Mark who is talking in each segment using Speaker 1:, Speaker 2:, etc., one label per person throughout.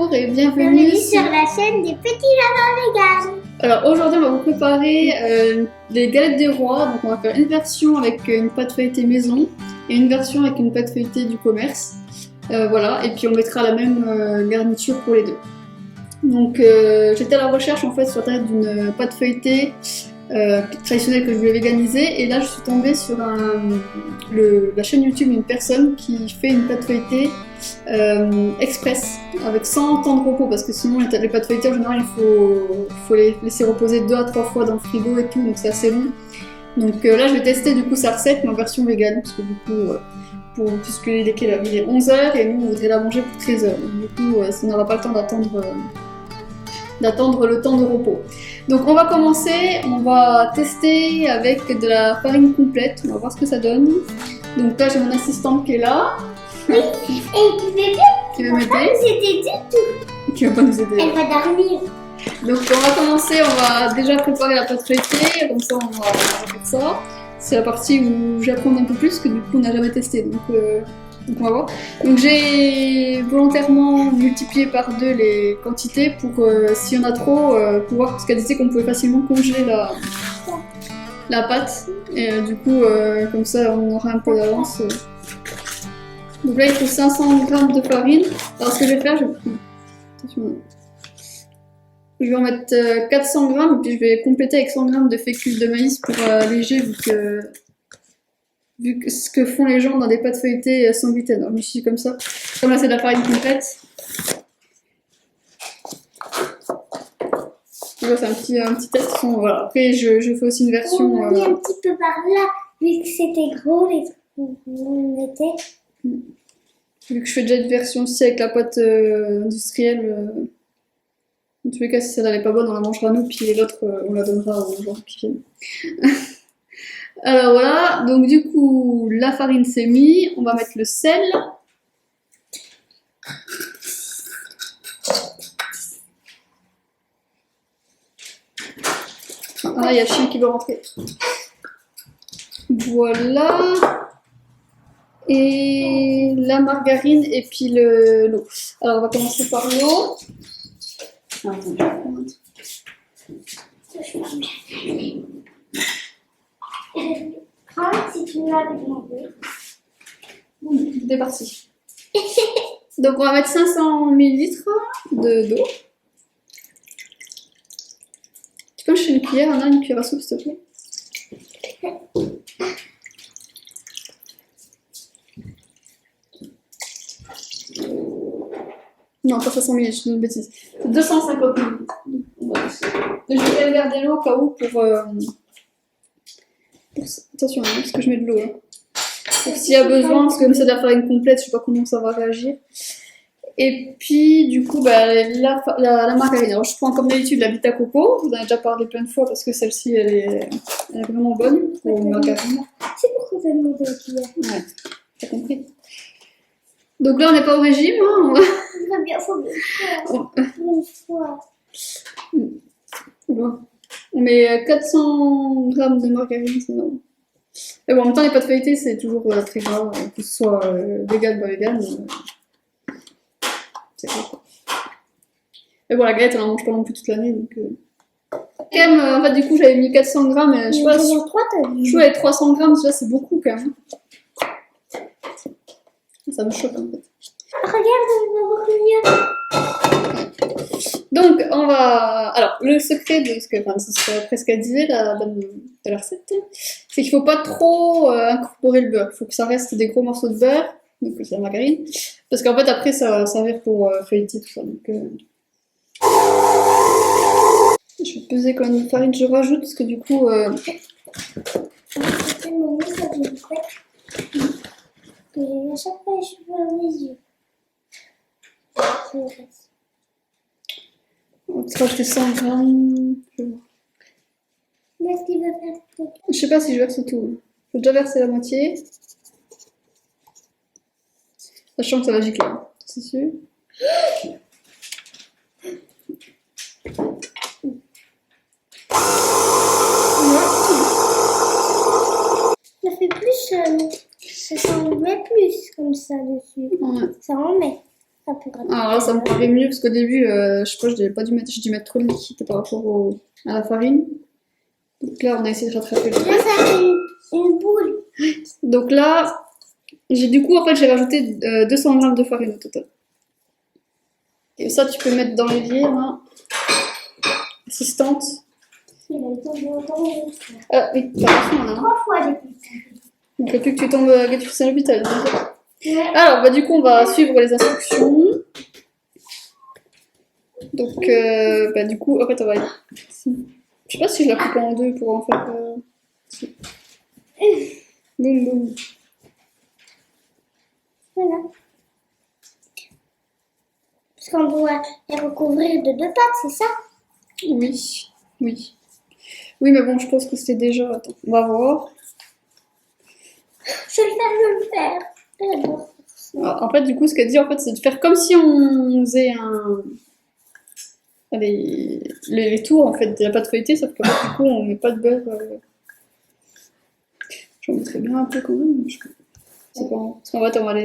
Speaker 1: Bonjour et bienvenue
Speaker 2: Bienvenue sur la chaîne des petits lapins véganes.
Speaker 1: Alors aujourd'hui on va vous préparer des galettes des rois. Donc on va faire une version avec une pâte feuilletée maison et une version avec une pâte feuilletée du commerce. Voilà, et puis on mettra la même garniture pour les deux. Donc j'étais à la recherche en fait sur internet d'une pâte feuilletée traditionnelle que je voulais véganiser, et là je suis tombée sur la chaîne YouTube d'une personne qui fait une pâte feuilletée express avec 100 temps de repos, parce que sinon les pâtes feuilletées en général il faut les laisser reposer 2 à 3 fois dans le frigo et tout, donc c'est assez long. Donc là je vais tester du coup sa recette mais en version végane, parce que du coup puisque il est 11h et nous on voudrait la manger pour 13h, donc du coup ça n'aura pas le temps d'attendre le temps de repos. Donc on va commencer, on va tester avec de la farine complète, on va voir ce que ça donne. Donc là j'ai mon assistante qui est là.
Speaker 2: Oui, et bébé,
Speaker 1: qui va m'aider.
Speaker 2: c'était du tout.
Speaker 1: Qui va pas nous aider.
Speaker 2: Elle va dormir.
Speaker 1: Donc on va commencer, on va déjà préparer la pâte feuilletée, comme ça on va faire ça. C'est la partie où j'apprends un peu plus, que du coup on n'a jamais testé. Donc on va voir. Donc j'ai volontairement multiplié par 2 les quantités pour s'il y en a trop, pouvoir, parce qu'elle disait qu'on pouvait facilement congeler la pâte. Et du coup comme ça on aura un peu d'avance. Donc là il faut 500 g de farine. Alors ce que je vais faire, je vais en mettre 400 g et puis je vais compléter avec 100 g de fécule de maïs pour alléger, vu que ce que font les gens dans des pâtes feuilletées sans gluten. Alors je me suis dit comme ça. Comme là c'est de la farine complète. C'est un petit test. Voilà. Après je fais aussi une version.
Speaker 2: On a mis un petit peu par là, vu que c'était gros les trucs qu'on mettait.
Speaker 1: Vu que je fais déjà une version aussi avec la pâte industrielle. En tous les cas, si celle-là n'est pas bonne, on la mangera nous, puis l'autre, on la donnera aux gens qui viennent. Alors voilà, donc du coup, la farine s'est mise, on va mettre le sel. Ah, il y a le chien qui veut rentrer. Voilà. Et la margarine et puis l'eau. Alors on va commencer par l'eau.
Speaker 2: Prends si tu me l'avais demandé.
Speaker 1: C'est parti. Donc on va mettre 500 ml d'eau. Tu peux me chercher une cuillère, Anna, une cuillère à soupe s'il te plaît. Non, pas 500 ml, je dis une bêtise. C'est 250 ml. Je vais quand même garder l'eau au cas où pour attention, hein, parce que je mets de l'eau là. Donc s'il y a besoin, parce que comme c'est de la farine complète, je sais pas comment ça va réagir. Et puis du coup, bah, la margarine. Alors je prends comme d'habitude la Vita Coco. Je vous en ai déjà parlé plein de fois parce que celle-ci elle est vraiment bonne pour une margarine.
Speaker 2: C'est pourquoi tu as demandé la cuillère.
Speaker 1: Ouais, t'as compris. Donc là on n'est pas au régime, hein.
Speaker 2: Très bien, faut bien faire. Une fois.
Speaker 1: On met 400 g de margarine, c'est énorme. Mais bon, en même temps, les pâtes feuilletées, c'est toujours très grave, que ce soit vegan ou pas vegan. C'est cool. Mais bon, la galette, on en mange pas non plus toute l'année, donc. Quand même, en fait, du coup, j'avais mis 400 g, mais je sais pas. Je trouve avec 300 g, déjà, c'est beaucoup quand même. Ça me choque en fait.
Speaker 2: Regarde, on va voir mieux.
Speaker 1: Donc, on va. Alors, le secret de ce que. Enfin, ce serait presque à dire de la recette, c'est qu'il ne faut pas trop incorporer le beurre. Il faut que ça reste des gros morceaux de beurre, donc c'est la margarine. Parce qu'en fait, après, ça va servir pour feuilleter tout ça. Donc, je vais peser quand même une farine, je rajoute, parce que du coup.
Speaker 2: C'est tellement mis, ça devient sec. Que à chaque fois, je cheveux dans les yeux.
Speaker 1: On va rajouter 100 grammes.
Speaker 2: Mais est-ce qu'il veut faire tout?
Speaker 1: Je sais pas si je verse tout. J'ai déjà versé la moitié. Sachant que ça va gicler, hein, c'est sûr.
Speaker 2: Ça fait plus. Ça s'en met plus comme ça dessus.
Speaker 1: Ouais.
Speaker 2: Ça en met. un peu grave.
Speaker 1: Alors là, ça me paraît mieux parce qu'au début, je sais pas, j'ai dû mettre trop de liquide par rapport à la farine. Donc là, on a essayé de rattraper le
Speaker 2: Là, ça fait une boule.
Speaker 1: Donc là, du coup, en fait, j'ai rajouté 200 grammes de farine au total. Et ça, tu peux mettre dans l'évier, là. Assistante.
Speaker 2: Il a été longtemps.
Speaker 1: Oui, t'as attention, là.
Speaker 2: 3 fois depuis.
Speaker 1: Donc, il ne faut plus que tu tombes à l'hôpital.
Speaker 2: Ouais.
Speaker 1: Alors, bah, du coup, on va suivre les instructions. Donc, bah, du coup, en fait, on va. Je sais pas si je la coupe en deux pour en faire. Boum, boum.
Speaker 2: Voilà. Parce qu'on doit les recouvrir de 2 pâtes, c'est ça?
Speaker 1: Oui, oui. Oui, mais bon, je pense que c'était déjà. Attends, on va voir.
Speaker 2: Je vais le faire. J'adore.
Speaker 1: Alors, en fait, du coup, ce qu'elle dit, en fait, c'est de faire comme si on faisait les tours en fait de la pâte feuilletée, sauf que du coup, on met pas de beurre. J'en mettrais bien un peu quand même. C'est pas. Parce qu'en fait, on va.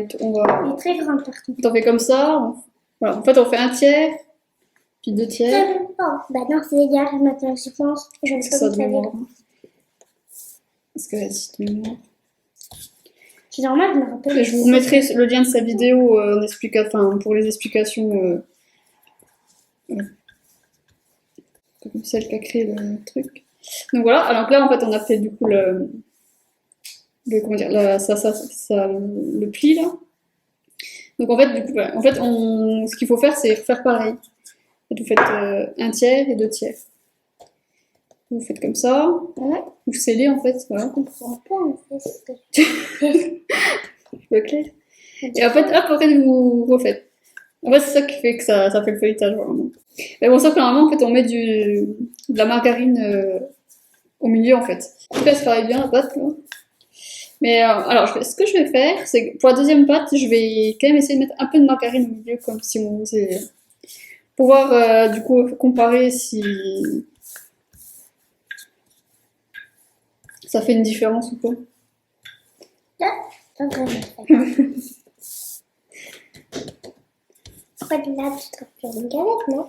Speaker 2: Il est très grand partout.
Speaker 1: On fait comme ça. Voilà. En fait, on fait un tiers, puis 2 tiers.
Speaker 2: Oh, bah non, c'est égal. Maintenant, je pense. Je ne
Speaker 1: C'est
Speaker 2: peux
Speaker 1: ça
Speaker 2: pas
Speaker 1: de
Speaker 2: dire.
Speaker 1: mémoire. Parce que si de mémoire.
Speaker 2: C'est normal, je me rappelle.
Speaker 1: Et je vous remettrai le lien de sa vidéo pour les explications. Comme celle qui a créé le truc. Donc voilà, alors là en fait on a fait du coup comment dire, le pli là. Donc en fait, du coup, voilà, en fait ce qu'il faut faire c'est faire pareil. Vous faites un tiers et 2 tiers. Vous faites comme ça,
Speaker 2: Ouais.
Speaker 1: vous scellez en fait, voilà.
Speaker 2: Je comprends pas, en fait, ce que tu fais.
Speaker 1: Je peux clair. Et en fait, hop, après vous refaites. En fait, c'est ça qui fait que ça fait le feuilletage vraiment. Mais bon, sauf que normalement, en fait, on met de la margarine au milieu, en fait. En tout cas, ça travaille bien la pâte, là. Mais alors, ce que je vais faire, c'est que pour la deuxième pâte, je vais quand même essayer de mettre un peu de margarine au milieu, comme si on faisait. Pour voir, du coup, comparer si ça fait une différence ou pas.
Speaker 2: Pas vraiment. Après, là, tu te faire une galette, non?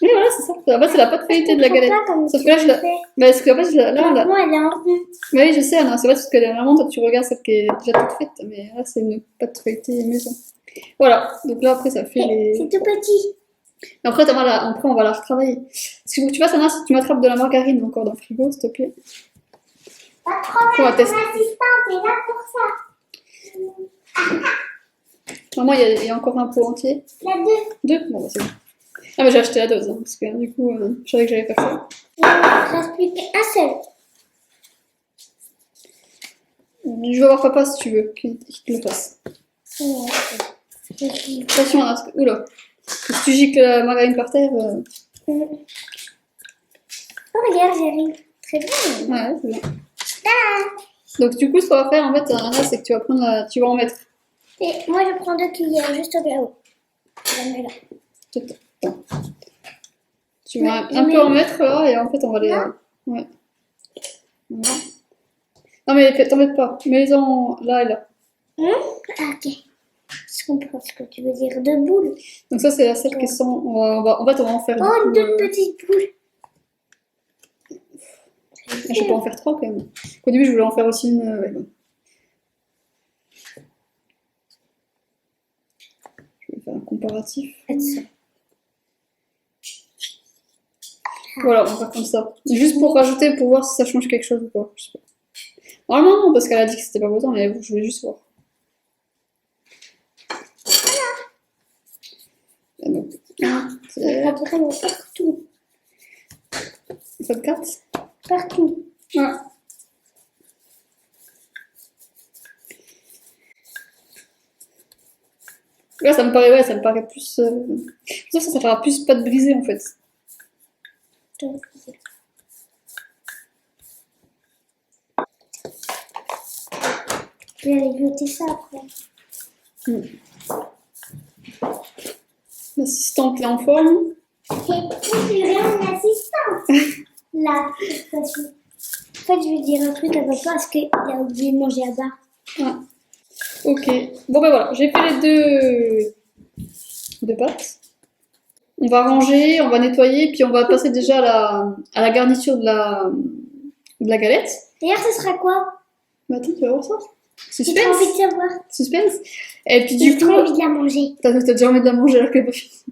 Speaker 1: Oui, voilà, c'est ça. En fait, c'est la pâte feuilletée de la galette. Sauf que là, Mais parce qu'en fait, là,
Speaker 2: Moi, elle est en rond.
Speaker 1: Mais oui, je sais, non, c'est pas parce que vraiment, toi, tu regardes celle qui est déjà toute faite, mais là, c'est une pâte feuilletée maison. Voilà, donc là, après, ça fait les.
Speaker 2: C'est tout petit.
Speaker 1: Après, après, on va la retravailler. Si tu vois, Sana, si tu m'attrapes de la margarine encore dans le frigo, s'il te plaît.
Speaker 2: Pas de
Speaker 1: On va
Speaker 2: problème,
Speaker 1: tester.
Speaker 2: mon assistante est là pour ça.
Speaker 1: Normalement, il y a encore un pot entier.
Speaker 2: Il y a 2.
Speaker 1: 2? Bon, bah, c'est bon. Ah, mais j'ai acheté la dose, hein, parce que du coup, je savais que j'allais faire ça.
Speaker 2: Il ne reste plus qu'un seul.
Speaker 1: Je vais voir papa si tu veux qu'il te le fasse. Attention, hein, oula. Si tu gicles la margarine par terre.
Speaker 2: Oh, regarde, j'arrive. Très bien.
Speaker 1: Ouais, c'est bien. Donc, du coup, ce qu'on va faire, en fait, là, c'est que tu vas tu vas en mettre.
Speaker 2: Et moi, je prends 2 cuillères juste au là-haut. Je la mets là.
Speaker 1: Attends. Tu vas un peu en mettre là, et en fait, on va les. Ouais. Voilà. Non, mais t'en mets pas. Mets-les-en là et là.
Speaker 2: Ah, ok. Je comprends ce que tu veux dire. 2 boules.
Speaker 1: Donc, ça, c'est la celle qui sent. En fait, on va en faire.
Speaker 2: Oh,
Speaker 1: du coup,
Speaker 2: 2 petites boules.
Speaker 1: Je peux en faire 3 quand même. Au début, je voulais en faire aussi une. Ouais, bon. Je vais faire un comparatif.
Speaker 2: Faites ça.
Speaker 1: Voilà, on va faire comme ça. Juste pour rajouter, pour voir si ça change quelque chose ou pas. Je sais pas. Normalement, non, parce qu'elle a dit que c'était pas besoin, mais je voulais juste voir. Et donc,
Speaker 2: C'est vraiment partout.
Speaker 1: ça te 4.
Speaker 2: Partout.
Speaker 1: Ouais. Là, ça me paraît plus. Ça fera plus pâte brisée en fait.
Speaker 2: Je vais aller goûter ça après.
Speaker 1: L'assistante est en forme.
Speaker 2: Et puis, j'ai mon assistante. Là, cette fois-ci. En fait, je vais dire un truc à papa parce qu'il a oublié de manger à bas.
Speaker 1: Ah. Ok. Bon ben voilà, j'ai fait les deux de pâte. On va ranger, on va nettoyer, puis on va passer déjà à la garniture de la galette.
Speaker 2: D'ailleurs, ce sera quoi?
Speaker 1: Bah attends, tu vas voir ça.
Speaker 2: J'ai trop envie de savoir.
Speaker 1: Suspense. Et puis
Speaker 2: J'ai
Speaker 1: du coup,
Speaker 2: trop envie de la manger.
Speaker 1: t'as déjà envie de la manger alors qu'elle est pas finie.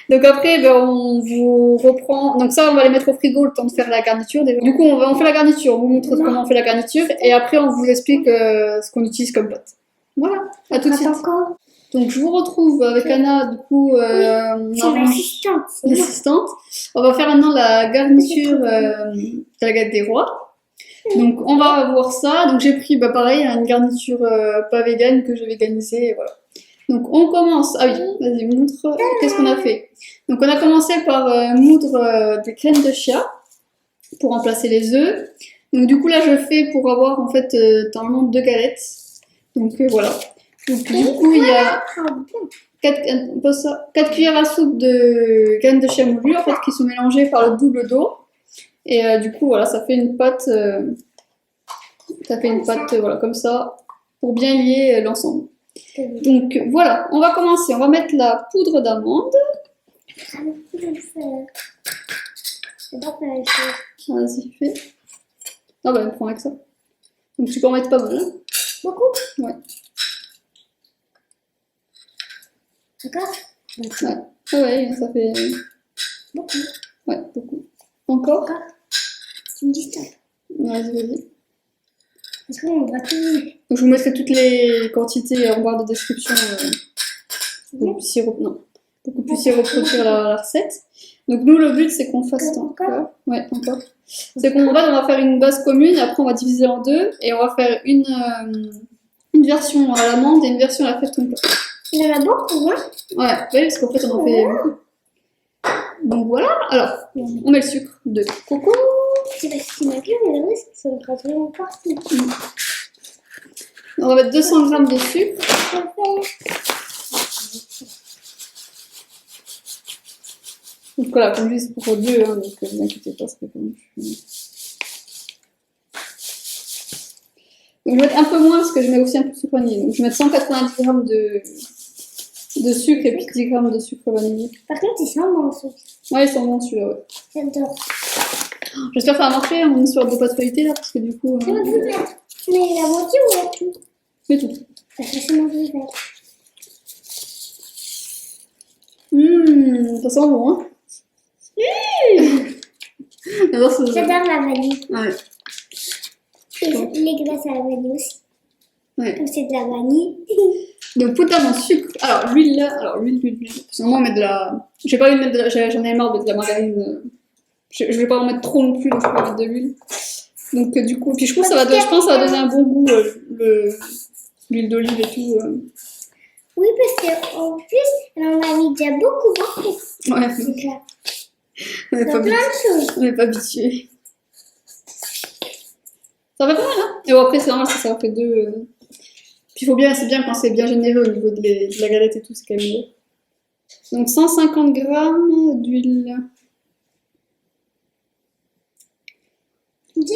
Speaker 1: Donc après, ben, on vous reprend. Donc ça, on va les mettre au frigo le temps de faire la garniture. Déjà. Du coup, on fait la garniture. On vous montre comment on fait la garniture. Et après, on vous explique ce qu'on utilise comme pâte. Voilà, à tout de suite.
Speaker 2: Encore.
Speaker 1: Donc je vous retrouve avec Anna, du coup,
Speaker 2: C'est l'assistante. C'est moi.
Speaker 1: l'assistante. On va faire maintenant la garniture de la galette des rois. Donc on va voir ça. Donc j'ai pris, bah, pareil, une garniture pas végane que j'ai véganisée. Et voilà. Donc on commence. Ah oui, vas-y, montre. Qu'est-ce qu'on a fait? Donc on a commencé par moudre des crèmes de chia pour remplacer les œufs. Donc du coup là je fais pour avoir en fait normalement 2 galettes. Donc voilà. Donc du coup il y a 4 cuillères à soupe de graines de chia moulues en fait qui sont mélangées par le double d'eau. Et du coup voilà ça fait une pâte, voilà comme ça pour bien lier l'ensemble. Donc voilà, on va commencer. On va mettre la poudre d'amande. Vas-y, fais. Ah bah, prends avec ça. Donc tu peux en mettre pas mal. Hein.
Speaker 2: Beaucoup?
Speaker 1: Ouais.
Speaker 2: D'accord?
Speaker 1: Ouais. Ah ouais, ça fait.
Speaker 2: Beaucoup.
Speaker 1: Ouais, beaucoup. Encore?
Speaker 2: Encore? Tu me dis stop.
Speaker 1: Vas-y.
Speaker 2: Parce qu'on va tout.
Speaker 1: Donc je vous mettrai toutes les quantités en barre de description pour que vous puissiez reproduire la recette. Donc nous le but c'est qu'on fasse encore. Ouais, encore. C'est qu'on va faire une base commune, après on va diviser en deux et on va faire une version à l'amande et une version à la fève complète.
Speaker 2: Il y en a beaucoup, hein?
Speaker 1: Ouais, oui, parce qu'en fait on en fait beaucoup. Donc voilà, alors on met le sucre de coco.
Speaker 2: C'est parce qu'il m'a plu, mais le reste, ça va vraiment partout.
Speaker 1: On va mettre 200 g de sucre. Donc voilà, comme je dis, c'est pour deux, hein, donc ne vous inquiétez pas, c'est pas comme je suis. Donc je vais mettre un peu moins parce que je mets aussi un peu de sucre vanillé. Donc je vais mettre 190 g de sucre et puis 10 g de sucre vanillé.
Speaker 2: Par contre, il sent bon, ce sucre.
Speaker 1: Ouais, ils sont bons celui-là, ouais.
Speaker 2: J'adore.
Speaker 1: J'espère que ça va marcher, mon histoire de pâte feuilletée là, parce que du coup.
Speaker 2: C'est mon vert. Mais la moitié ou la tout?
Speaker 1: Mais tout.
Speaker 2: Parce que c'est mon vert.
Speaker 1: Ça sent bon, hein.
Speaker 2: J'adore la vanille.
Speaker 1: Ouais.
Speaker 2: Et les glaces à la vanille aussi.
Speaker 1: Ouais.
Speaker 2: Comme c'est de la vanille.
Speaker 1: Donc poudre d'amande, sucre. Alors l'huile. Parce que moi, on met de la. Je vais pas lui mettre de la. J'en ai marre de la margarine. Je vais pas en mettre trop non plus, donc je vais pas mettre de l'huile. Donc du coup, puis je pense que ça va donner un bon goût, l'huile d'olive et tout.
Speaker 2: Oui, parce qu'en plus, elle en a mis déjà beaucoup.
Speaker 1: Ouais.
Speaker 2: C'est clair.
Speaker 1: On n'est pas,
Speaker 2: Plein de choses.
Speaker 1: on n'est pas habitués. Ça va pas mal, hein. Et bon, après, c'est normal, ça en fait deux. Puis c'est bien quand c'est bien généreux au niveau de la galette et tout, c'est quand même mieux. Donc 150 g d'huile.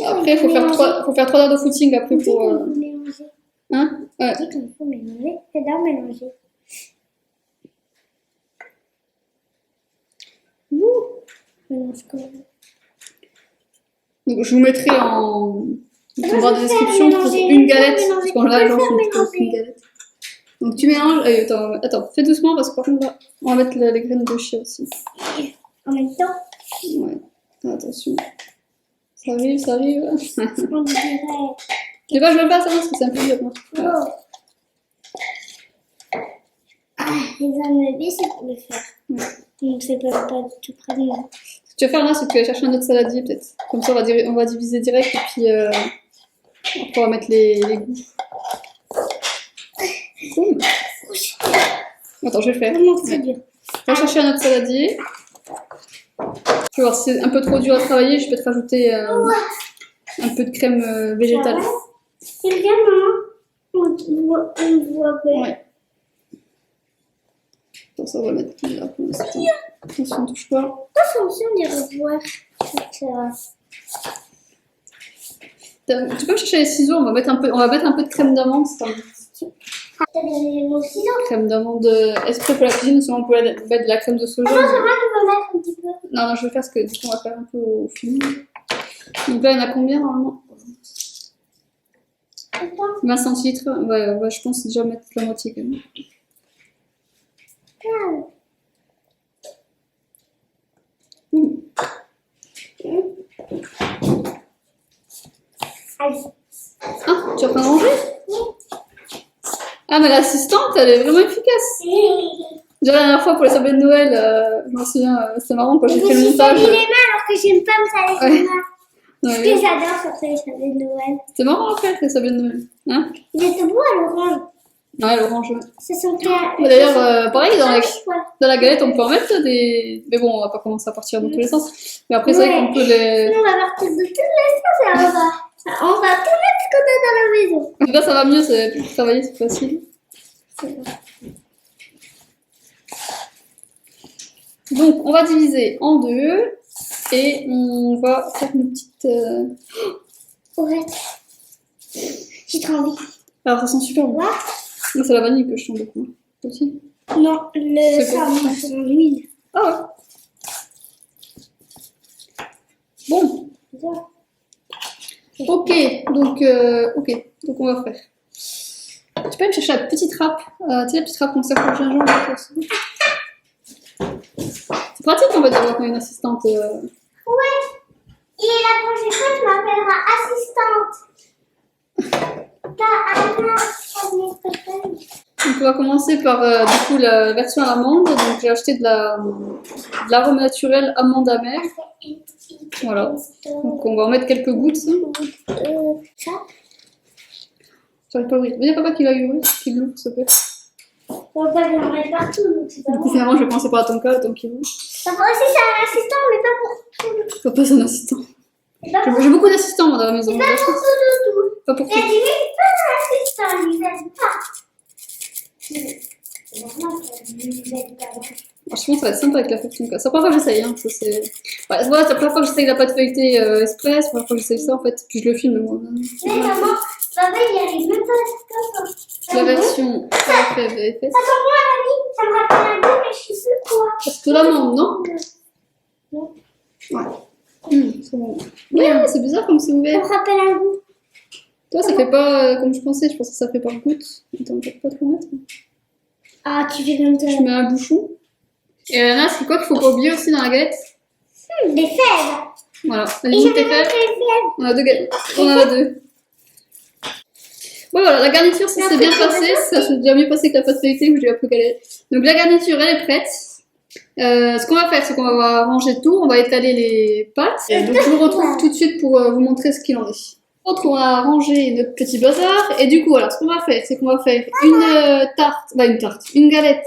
Speaker 1: Après, il faut faire 3 heures de footing après pour.
Speaker 2: Mélanger.
Speaker 1: Hein? Ouais.
Speaker 2: On dit qu'il faut mélanger. J'adore mélanger. Mélange quand même.
Speaker 1: Donc, je vous mettrai en barre de description pour une galette. Parce qu'on là, j'en fais une galette. Donc, tu mélanges. Attends, fais doucement parce que par contre, là, on va mettre les graines de chia aussi.
Speaker 2: En même temps?
Speaker 1: Ouais. Attention. Ça arrive.
Speaker 2: On dirait.
Speaker 1: Je veux pas ça parce que c'est un peu dur.
Speaker 2: Oh. Les enlever, c'est pour le faire. Donc, c'est pas du tout près de moi.
Speaker 1: Ce que tu vas faire là, c'est que tu vas chercher un autre saladier peut-être. Comme ça, on va diviser direct et puis après, on va mettre les goûts. Cool. Attends, je vais le faire.
Speaker 2: Vraiment très dur.
Speaker 1: On va chercher un autre saladier. Tu vas voir, si c'est un peu trop dur à travailler, je peux te rajouter un peu de crème végétale.
Speaker 2: C'est bien, maman. On voit bien.
Speaker 1: Ouais. Attends, ça, on va mettre là pour l'instant. Attention, touche pas.
Speaker 2: Pas fonction de revoir.
Speaker 1: Tu peux me chercher les ciseaux, on va mettre un peu de crème d'amande.
Speaker 2: T'as des mots ciseaux.
Speaker 1: Crème d'amande. Est-ce que pour la cuisine, sinon on pourrait mettre de la crème de soja?
Speaker 2: Ah non, c'est vrai qu'on peut mettre un petit peu.
Speaker 1: Non, non, je vais faire ce que du coup, on va faire un peu au film. Donc là, il y en a combien normalement? 20 centilitres. Ouais, je pense déjà mettre la moitié quand même.
Speaker 2: Allez.
Speaker 1: Ah, tu es en train de ranger? Ah, mais l'assistante, elle est vraiment efficace. Déjà, la dernière fois pour les sablés de Noël, je m'en souviens, c'était marrant quand j'ai fait le montage.
Speaker 2: Je me suis les mains alors que j'aime pas me saler les mains.
Speaker 1: Ouais,
Speaker 2: Parce que j'adore sortir les sablés de Noël.
Speaker 1: c'était marrant à faire les sablés de Noël. Hein?
Speaker 2: Il était beau à l'orange.
Speaker 1: Ouais, l'orange.
Speaker 2: Ça sentait.
Speaker 1: Mais d'ailleurs, pareil, dans
Speaker 2: Voilà.
Speaker 1: la galette, on peut en mettre des. Mais bon, on va pas commencer à partir dans tous les sens. Mais après, c'est vrai qu'on peut les.
Speaker 2: Nous, on va partir de tous les sens et on va tout mettre ce qu'on a dans la maison.
Speaker 1: En tout cas, ça va mieux, c'est plus travailler, c'est facile. Donc, on va diviser en deux et on va faire une petite.
Speaker 2: Ouais. J'ai trop envie.
Speaker 1: Alors, ça sent super bon.
Speaker 2: Quoi?
Speaker 1: Moi, c'est la vanille que je sens beaucoup. Toi aussi?
Speaker 2: Non, le
Speaker 1: C'est quoi?
Speaker 2: savon, c'est dans l'huile.
Speaker 1: Ah ouais. Bon. Ok, donc on va faire. Tu peux me chercher la petite râpe, tu sais la petite râpe qu'on sert pour le gingembre. C'est pratique on va dire quand on a une assistante.
Speaker 2: Ouais. Et la prochaine fois, tu m'appelleras assistante. T'as Anna,
Speaker 1: Donc on va commencer par du coup la version à l'amande. Donc j'ai acheté de l'arôme naturel amande amère. Voilà. Donc on va en mettre quelques gouttes.
Speaker 2: Ça.
Speaker 1: J'arrive pas à ouvrir. Viens papa qui va ouvrir, qui l'ouvre s'il te plaît.
Speaker 2: On va le mettre partout, donc c'est pas
Speaker 1: Du coup
Speaker 2: bon.
Speaker 1: finalement je vais commencer par ton cas, tant qu'il ouvre.
Speaker 2: Ça pourrait aussi c'est un assistant, mais pas pour tout.
Speaker 1: Papa c'est un assistant.
Speaker 2: Pas pour
Speaker 1: J'ai beaucoup d'assistants moi dans la maison.
Speaker 2: tout.
Speaker 1: Pas pour
Speaker 2: Mais
Speaker 1: tout.
Speaker 2: tu dis pas un assistant, il n'aime pas. C'est normal qu'il n'aime pas.
Speaker 1: Franchement, ça va être sympa avec la fonction cas. C'est la première fois que j'essaye. Hein. Ça, c'est voilà, c'est la première fois que j'essaye la pâte feuilletée express. C'est la première fois que j'essaye ça en fait. Puis je le filme moi.
Speaker 2: Mais maman, papa il arrive même pas à se
Speaker 1: La version parfaite.
Speaker 2: Ça sent bon à la vie, ça me rappelle un goût, mais je sais plus quoi.
Speaker 1: Parce que l'amande, non?
Speaker 2: Non.
Speaker 1: Ouais. C'est bon. Ouais, c'est bizarre comme c'est
Speaker 2: Ça
Speaker 1: ouvert.
Speaker 2: me rappelle un goût.
Speaker 1: Toi, ça fait pas comme je pensais. Je pensais que ça fait par goutte. Attends, on peut pas trop mettre.
Speaker 2: Ah, tu fais comme ça.
Speaker 1: Je mets un bouchon. Et là, c'est quoi qu'il faut pas oublier aussi dans la galette?
Speaker 2: Des fèves.
Speaker 1: Voilà.
Speaker 2: Et
Speaker 1: Vas-y,
Speaker 2: je
Speaker 1: tes
Speaker 2: vais
Speaker 1: fèves.
Speaker 2: mettre les fèves.
Speaker 1: On a deux galettes. On en a deux. Bon voilà, la garniture ça s'est bien passé, ça s'est bien mieux passé que la pâte feuilletée où j'ai appris qu'elle est. Donc la garniture elle est prête. Ce qu'on va faire c'est qu'on va ranger tout, on va étaler les pâtes. Donc je vous retrouve tout de suite pour vous montrer ce qu'il en est. Entre on a rangé notre petit bazar et du coup alors ce qu'on va faire c'est qu'on va faire une galette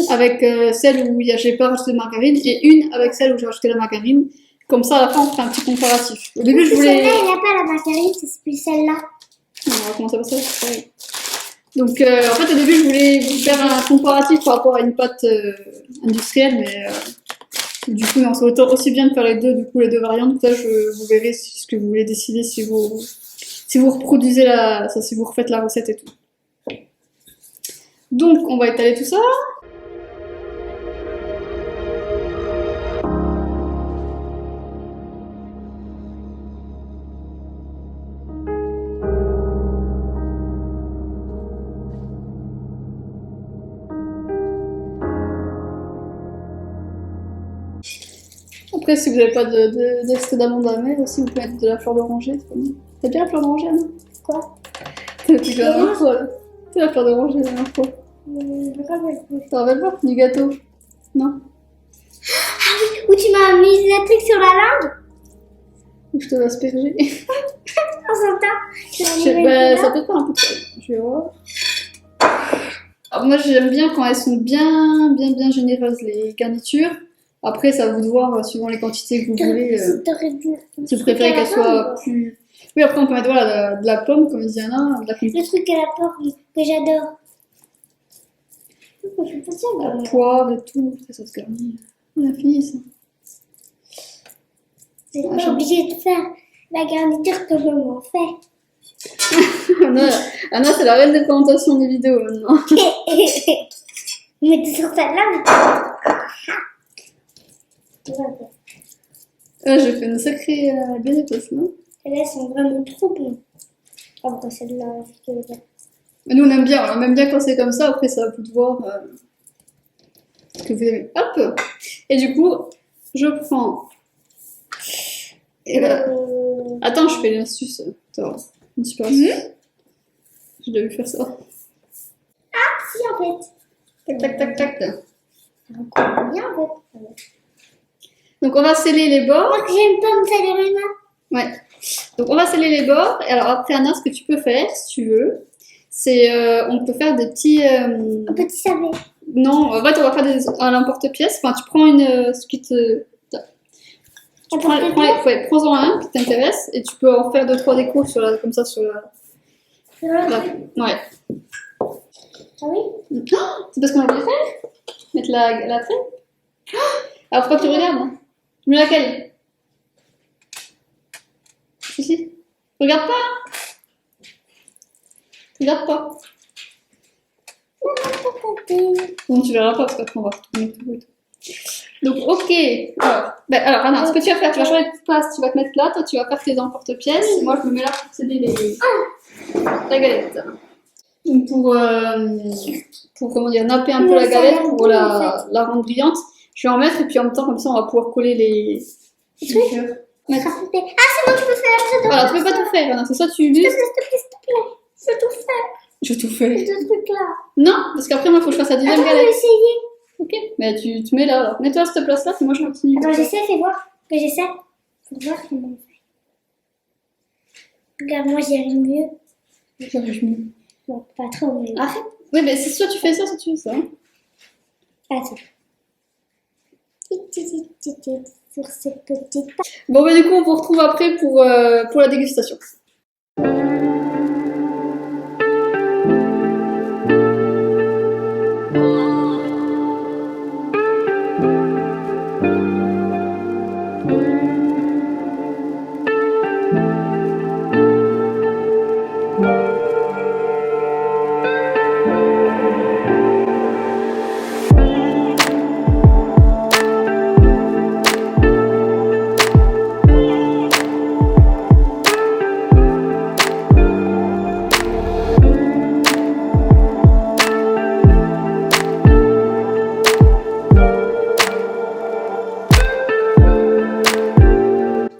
Speaker 1: avec celle où j'ai pas rajouté de margarine et une avec celle où j'ai rajouté la margarine. Comme ça à la fin on fait un petit comparatif. Au début je voulais...
Speaker 2: Celle-là il n'y a pas la margarine, c'est plus celle-là.
Speaker 1: On va commencer par ça. Donc, en fait, au début, je voulais faire un comparatif par rapport à une pâte industrielle, mais du coup, on s'autant aussi bien de faire les deux variantes. Là, vous verrez ce que vous voulez décider si vous reproduisez si vous refaites la recette et tout. Donc, on va étaler tout ça. Après, si vous n'avez pas d'extrait d'amande amère aussi, vous pouvez mettre de la fleur d'oranger. T'as bien la fleur d'oranger, Anna?
Speaker 2: Quoi?
Speaker 1: T'as la dernière fois, là. C'est la fleur d'oranger la dernière fois. T'en rappelles pas? Du gâteau? Non?
Speaker 2: Où tu m'as mis le truc sur la langue?
Speaker 1: Ou je te l'ai aspergé?
Speaker 2: En s'entend.
Speaker 1: Ça peut faire un peu de ça. Je vais voir. Alors, moi, j'aime bien quand elles sont bien généreuses, les garnitures. Après, c'est à vous de voir, suivant les quantités que vous voulez. Si vous préférez qu'elles soient plus... Oui, après, on peut mettre voilà, de la pomme, comme dit Anna, de la confiture.
Speaker 2: Le truc à la pomme que j'adore.
Speaker 1: La poire et tout, après, ça se garnit. On a fini, ça.
Speaker 2: Vous n'êtes pas obligé de faire la garniture que maman fait.
Speaker 1: Anna, c'est la reine des présentations des vidéos maintenant.
Speaker 2: Mais sur celle-là,
Speaker 1: J'ai fait une sacrée bien épaisse, non?
Speaker 2: elles sont vraiment trop bonnes. Après celle-là,
Speaker 1: Mais nous, on aime bien quand c'est comme ça. Après, ça va vous de voir ce que vous aimez. Hop! Et du coup, je prends. Et là. Attends, je fais l'astuce. Attends, une super astuce. Je dois lui faire ça.
Speaker 2: si en fait.
Speaker 1: Tac, tac, tac, tac.
Speaker 2: Ça va bien en fait.
Speaker 1: Donc, on va sceller les bords.
Speaker 2: Moi que j'aime pas me salir les mains.
Speaker 1: Ouais. Donc, on va sceller les bords. Et alors, après, Anna, ce que tu peux faire, si tu veux, c'est. On peut faire des petits.
Speaker 2: Un petit sablé.
Speaker 1: Non, en fait, on va faire à l'emporte-pièce. Enfin, tu prends ce qui te. Prends-en un qui t'intéresse et tu peux en faire 2-3 décos comme ça sur la. Ouais.
Speaker 2: Ah oui?
Speaker 1: Oh, c'est parce qu'on a oublié de faire? Mettre la traîne? Oh, alors, faut pas que tu regardes. Hein. Mais laquelle? Ici. Regarde pas. Regarde pas. Bon, tu verras pas parce qu'après on va retourner tout et tout. Donc, ok. Alors, Anna, ce que tu vas faire, tu vas changer de place, tu vas te mettre là, toi tu vas faire tes emporte-pièces. Et moi, je me mets là pour céder la galette. Donc, pour comment dire, napper un peu la galette, pour la rendre brillante, je vais en mettre et puis en même temps, comme ça, on va pouvoir coller les cœurs.
Speaker 2: Ah, c'est bon, je peux faire.
Speaker 1: Voilà, tu peux pas tout faire, Anna, c'est ça, tu
Speaker 2: S'il
Speaker 1: lis.
Speaker 2: te plaît. Je peux tout faire.
Speaker 1: Je tout fais.
Speaker 2: Ce truc-là.
Speaker 1: Non, parce qu'après, moi, il faut que je fasse la deuxième
Speaker 2: Attends, je vais
Speaker 1: galette.
Speaker 2: essayer.
Speaker 1: Ok, mais tu te mets là, alors. Mets-toi à cette place-là, puis moi, je continue.
Speaker 2: Attends, j'essaie, fais voir. Que j'essaie. Faut voir comment on fait. Regarde, moi j'y arrive mieux.
Speaker 1: J'arrive mieux.
Speaker 2: Bon, pas trop, mais.
Speaker 1: Arrête. Oui, mais c'est soit tu fais ça, soit tu fais ça.
Speaker 2: Attends. Sur cette petite.
Speaker 1: Bon, bah, du coup, on vous retrouve après pour la dégustation.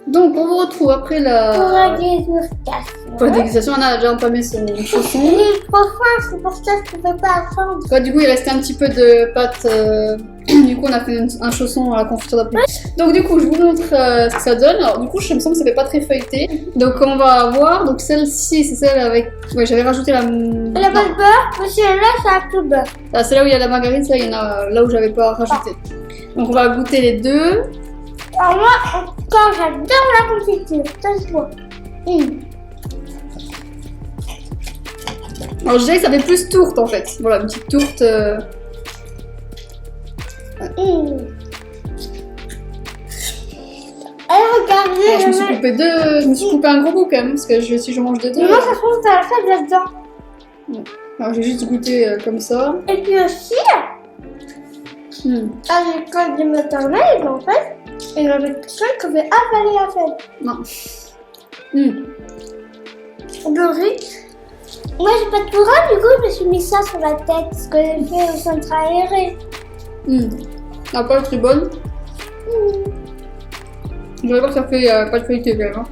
Speaker 1: Donc, on vous retrouve après
Speaker 2: Pour la dégustation.
Speaker 1: pour la dégustation. On a déjà entamé son chausson.
Speaker 2: Il est trop fin, c'est pour ça que je peux pas attendre.
Speaker 1: Ouais, du coup, il restait un petit peu de pâte. Du coup, on a fait un chausson à la confiture d'après. Donc, du coup, je vous montre ce que ça donne. Alors, du coup, je me semble que ça fait pas très feuilleté. Donc, on va voir. Donc, celle-ci, c'est celle avec. Ouais, j'avais rajouté la.
Speaker 2: Il n'y a pas de beurre, parce que là, c'est un peu de beurre.
Speaker 1: Ah, c'est là où il y a la margarine, ça, il y en a là où j'avais pas rajouté. Donc, on va goûter les deux.
Speaker 2: Alors, moi, quand j'adore la confiture, ça se voit.
Speaker 1: Alors, je dirais que ça fait plus tourte en fait. Voilà, une petite tourte.
Speaker 2: Regardez,
Speaker 1: Alors, je me suis coupé un gros bout quand même, parce que si je mange des deux.
Speaker 2: moi, ça se trouve, t'as la fête là-dedans.
Speaker 1: Alors, j'ai juste goûté comme ça.
Speaker 2: Et puis aussi, à l'école de maternelle, en fait, il y avait quelqu'un qui avait avalé la fête.
Speaker 1: Non.
Speaker 2: Doré. Moi, j'ai pas de couronne, du coup, je me suis mis ça sur la tête, ce que j'ai fait au centre aéré.
Speaker 1: La pâte est bonne. Je vais voir que ça fait pas de qualité quand même. Hein.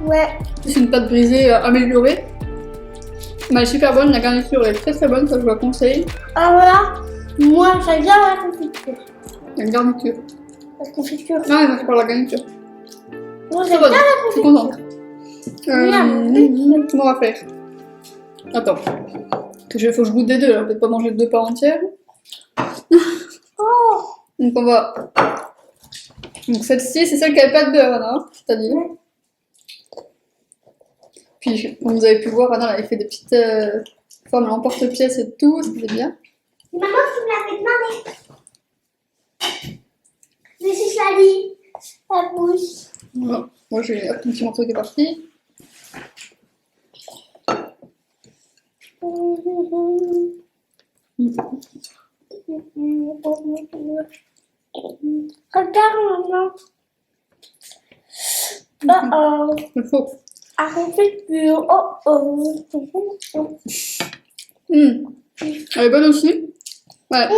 Speaker 2: Ouais.
Speaker 1: C'est une pâte brisée améliorée. Mais elle est super bonne, la garniture est très très bonne, ça je vous la conseille.
Speaker 2: Ah voilà, moi j'adore la confiture.
Speaker 1: La garniture.
Speaker 2: La confiture.
Speaker 1: Non, mais moi je parle de la garniture.
Speaker 2: Moi
Speaker 1: C'est
Speaker 2: j'adore
Speaker 1: bonne,
Speaker 2: la
Speaker 1: je suis
Speaker 2: confiture.
Speaker 1: contente. Comment on va faire? Attends. Faut que je goûte des deux, là. Peut-être pas manger deux parts entières.
Speaker 2: Oh.
Speaker 1: Donc on va. Donc celle-ci, c'est celle qui avait pas de beurre, Anna, c'est-à-dire. Puis, comme vous avez pu voir, Anna elle avait fait des petites formes à l'emporte-pièce et tout, ça faisait bien.
Speaker 2: Maman, tu me l'avais demandé. Je suis salie. La bouche.
Speaker 1: Voilà. Moi j'ai un petit morceau qui est parti.
Speaker 2: Regarde maman. Oh
Speaker 1: Il faut.
Speaker 2: à confiture. Oh.
Speaker 1: Elle est bonne aussi. Ouais.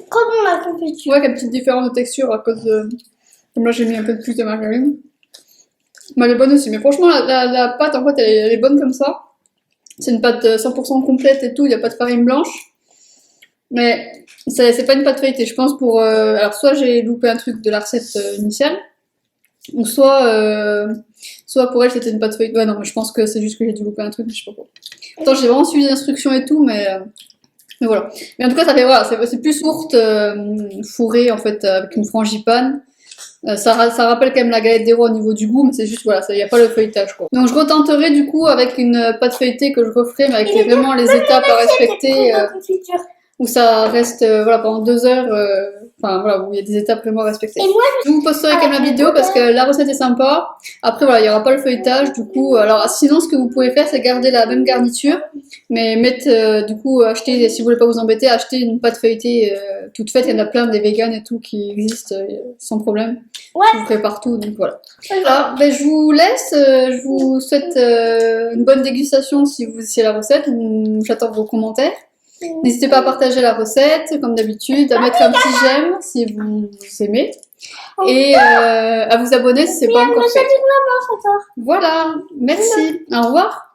Speaker 2: Comme la confiture.
Speaker 1: Ouais, qu'il y a une petite différence de texture à cause de. Comme là, j'ai mis un peu plus de margarine. Mais elle est bonne aussi. Mais franchement, la pâte, en fait, elle est bonne comme ça. C'est une pâte 100% complète et tout. Il n'y a pas de farine blanche. Mais c'est pas une pâte feuilletée. Je pense pour. Alors, soit j'ai loupé un truc de la recette initiale. Ou soit pour elle, c'était une pâte feuilletée. Ouais, non, mais je pense que c'est juste que j'ai dû louper un truc. Mais je sais pas quoi. Pourtant, j'ai vraiment suivi les instructions et tout. Mais voilà. Mais en tout cas, ça fait. Voilà, c'est plus sourd fourrée, en fait, avec une frangipane. Ça rappelle quand même la galette des rois au niveau du goût, mais c'est juste, voilà, il n'y a pas le feuilletage, quoi. Donc je retenterai du coup avec une pâte feuilletée que je referai, mais avec vraiment les étapes à respecter, où ça reste voilà, pendant 2 heures, enfin voilà, où il y a des étapes vraiment à respecter.
Speaker 2: Et moi,
Speaker 1: Je vous posterai quand même la vidéo parce que la recette est sympa. Après voilà, il n'y aura pas le feuilletage, du coup, alors sinon ce que vous pouvez faire c'est garder la même garniture, mais mettre, du coup, acheter, si vous voulez pas vous embêter, acheter une pâte feuilletée toute faite, il y en a plein des véganes et tout qui existent sans problème.
Speaker 2: Ouais.
Speaker 1: Je vous ferai partout, donc voilà. Voilà, ben, je vous laisse, je vous souhaite une bonne dégustation si vous essayez la recette, j'attends vos commentaires. N'hésitez pas à partager la recette, comme d'habitude, à mettre un petit j'aime si vous aimez, et à vous abonner si c'est pas encore fait. Voilà, merci, au revoir.